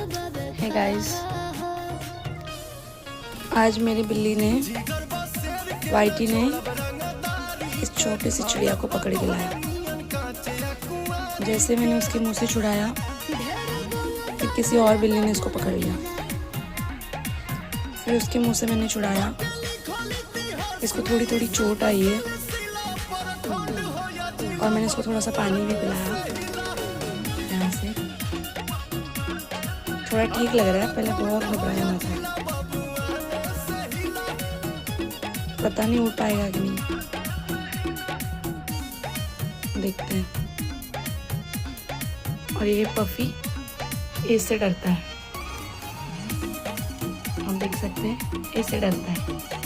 Hey guys, आज मेरी बिल्ली ने, वाइटी ने इस छोटी सी चिड़िया को पकड़ के लाया। जैसे मैंने उसके मुंह से छुड़ाया, फिर किसी और बिल्ली ने इसको पकड़ लिया। फिर उसके मुंह से मैंने छुड़ाया, इसको थोड़ी थोड़ी चोट आई है और मैंने इसको थोड़ा सा पानी भी पिलाया। यहाँ से थोड़ा ठीक लग रहा है, पहले बहुत घबराया हुआ था। पता नहीं उठ पाएगा कि नहीं, देखते हैं। और ये पफी इससे डरता है, आप देख सकते हैं, इससे डरता है।